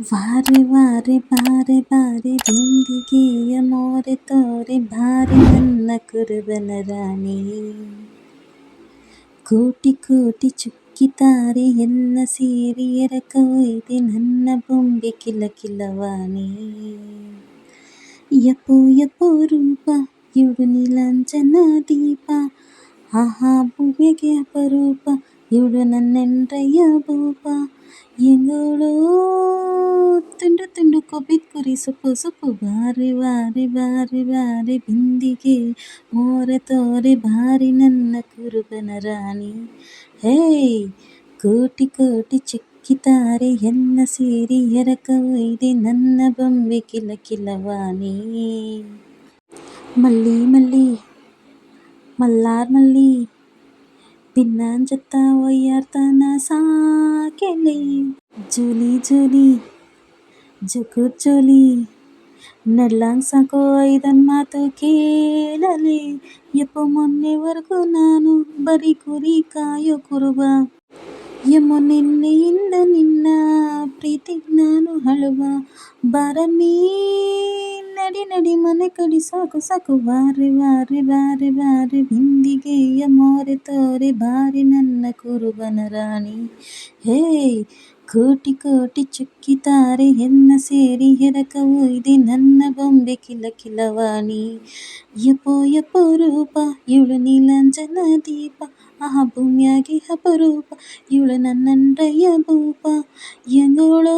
ವಾರೆ ವಾರೆ ಬಾರೆ ಬಾರೆ ಬಿಂದಿಗೆಯ ಮೋರೆ ತೋರೆ ಬಾರಿ ನನ್ನ ಕುರುಬನ ರಾಣಿ. ಕೋಟಿ ಕೋಟಿ ಚುಕ್ಕಿತಾರೆ ಎಲ್ಲ ಸೇರಿ ಎರಕ ಒಯ್ದೆ ನನ್ನ ಬೊಂಬೆ ಕಿಲ ಕಿಲವಾಣಿ. ಯಪ್ಪೋ ಯಪ್ಪೋ ರೂಪ ಇವಳು ನೀಲಾಂಜನ ದೀಪ, ಆಹಾ ಭೂಮಿಗೆ ಅಪರೂಪ ಇವಳು ನನ್ನೆಂಡ್ರಯ್ಯ ಭೂಪ. ಎಂಗಳೋ ತುಂಡು ತುಂಡು ಕೊಬ್ಬಿದ ಕುರಿ ಸೊಪ್ಪು ಸೊಪ್ಪು ಬಾರೆ ಬಾರೆ ಬಾರೆ ಬಾರೆ ಬಿಂದಿಗೆ ಮೋರೆ ತೋರೆ ಬಾರಿ ನನ್ನ ಕುರುಬನ ರಾಣಿ. ಹೇ ಕೋಟಿ ಕೋಟಿ ಚಿಕ್ಕಿತಾರೆ ಎಲ್ಲ ಸೇರಿ ಎರಕ ಒಯ್ದೆ ನನ್ನ ಬೊಂಬೆ ಕಿಲ ಕಿಲವಾಣಿ. ಮಲ್ಲಿ ಮಲ್ಲಿ ಮಲ್ಲಾರ್ ಮಲ್ಲಿ ಭಿನ್ನಾಂಜತ್ತ ಒಯ್ಯಾರ್ತನ ಸಾಕೆಲೆ, ಜೋಲಿ ಜೋಲಿ ಜುಕುರ್ ಜೋಲಿ ನಡ್ಲಾಂಗ್ ಸಾಕೋ ಐದನ್ ಮಾತು ಕೇಳಲೆ. ಯಪ್ಪೋ ಮೊನ್ನೆವರೆಗೂ ನಾನು ಬರೀ ಕುರಿ ಕಾಯೋ ಕುರುಬ, ಯಮ್ಮೋ ನಿನ್ನೆಯಿಂದ ನಿನ್ನ ಪ್ರೀತಿಗ್ ನಾನು ಹಳುವ. ಬಾರಮ್ಮಿ ನಡಿ ನಡಿ ಮನೆ ಕಡಿ ಸಾಕು ಸಾಕು, ವಾರೆ ವಾರೆ ಬಾರೆ ಬಾರೆ ಬಿಂದಿಗೆಯ ಮೋರೆ ತೋರೆ ಬಾರಿ ನನ್ನ ಕುರುಬನ ರಾಣಿ. ಹೇ ಕೋಟಿ ಕೋಟಿ ಚುಕ್ಕಿತಾರೆ ಎಲ್ಲ ಸೇರಿ ಎರಕ ಒಯ್ದೆ ನನ್ನ ಬೊಂಬೆ ಕಿಲ ಕಿಲವಾಣಿ. ಯಪ್ಪೋ ಯಪ್ಪೋ ರೂಪ ಇವಳು ನೀಲಾಂಜನ ದೀಪ, ಆಹಾ ಭೂಮ್ಯಾಗೆ ಅಪರೂಪ ಇವಳು ನನ್ನಂಡ್ರಯ್ಯ ಭೂಪ. ಎಂಗಳೋ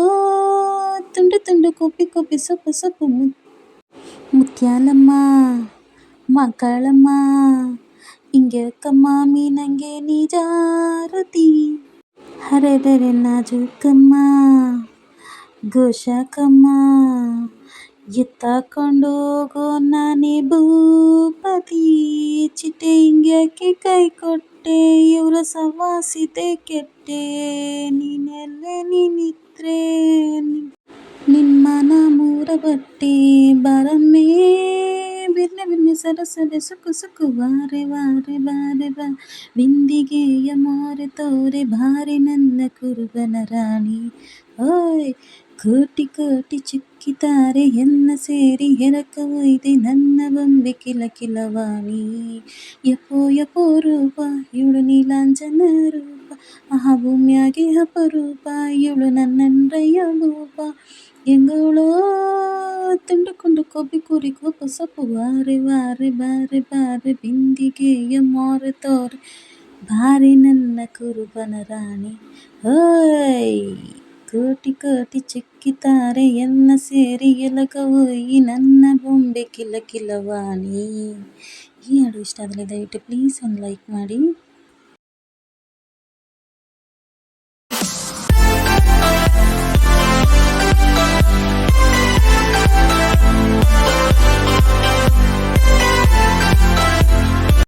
ತುಂಡು ತುಂಡು ಕೊಬ್ಬಿ ಕೊಬ್ಬಿ ಸೊಪ್ಪು ಸೊಪ್ಪು ಮುತ್ಯಾಲಮ್ಮ ಮಕ್ಕಳಮ್ಮ, ಇಂಗ್ಯಾಕಮ್ಮ ಮೀನಂಗೆ ನೀ ಜಾರುತಿ, ಹರೆದರೆ ನಾಜೂಕಮ್ಮ ಗೋಶಾಕಮ್ಮ. ಎತ್ತಾಕೊಂಡು ಹೋಗೋ ನಾನೇ ಭೂಪತಿ, ಚಿಟ್ಟೆ ಇಂಗ್ಯಾಕೆ ಕೈ ಕೊಟ್ಟೆ ಇವರ ಸವಾಸಿದೆ ಕೆಟ್ಟೆ. ನೀನೆಲ್ಲೆ ನೀನಿದ್ರೆ ನಿನ್ಮನ ಮೂರ ಬಟ್ಟೆ, ಬಾರಮ್ಮೆ ಬಿರ್ನೆ ಬಿರ್ನೆ ಸರ ಸರೆ ಸುಕ್ಕು ಸುಕ್ಕು, ವಾರೆ ವಾರೆ ಬಾರೆ ಬಾ ಬಿಂದಿಗೆಯ ಮೋರೆ ತೋರೆ ಬಾರಿ ನನ್ನ ಕುರುಬನ ರಾಣಿ. ಓಯ್ ಕೋಟಿ ಕೋಟಿ ಚುಕ್ಕಿತಾರೆ ಎಲ್ಲ ಸೇರಿ ಎರಕ ಒಯ್ದೆ ನನ್ನ ಬೊಂಬೆ ಕಿಲ ಕಿಲವಾಣಿ. ಯಪ್ಪೋ ಯಪ್ಪೋ ರೂಪ ಇವಳು ನೀಲಾಂಜನ ರೂಪ, ಆಹಾ ಭೂಮ್ಯಾಗೆ ಅಪರೂಪ ಇವಳು ನನ್ನೆಂಡ್ರಯ್ಯ ಭೂಪ. ಎಂಗಳೋ ತುಂಡು ಕೊಂಡು ಕೊಬ್ಬಿ ಕುರಿ ಕೊಬ್ಬು ಸೊಪ್ಪು, ವಾರೆ ವಾರೆ ಬಾರೆ ಬಾರೆ ಬಿಂದಿಗೆಯ ಮೋರೆ ತೋರೆ ಬಾರಿ ನನ್ನ ಕುರುಬನ ರಾಣಿ. ಓಯ್ ಕೋಟಿ ಕೋಟಿ ಚಿಕ್ಕಿತಾರೆ ಎಲ್ಲ ಸೇರಿ ಎರಕ ಒಯ್ಯಿ ನನ್ನ ಬೊಂಬೆ ಕಿಲ ಕಿಲವಾಣಿ. ಈ ಹಾಡು ಇಷ್ಟ ಆದರೆ ದಯವಿಟ್ಟು ಪ್ಲೀಸ್ ಒಂದು ಲೈಕ್ ಮಾಡಿ.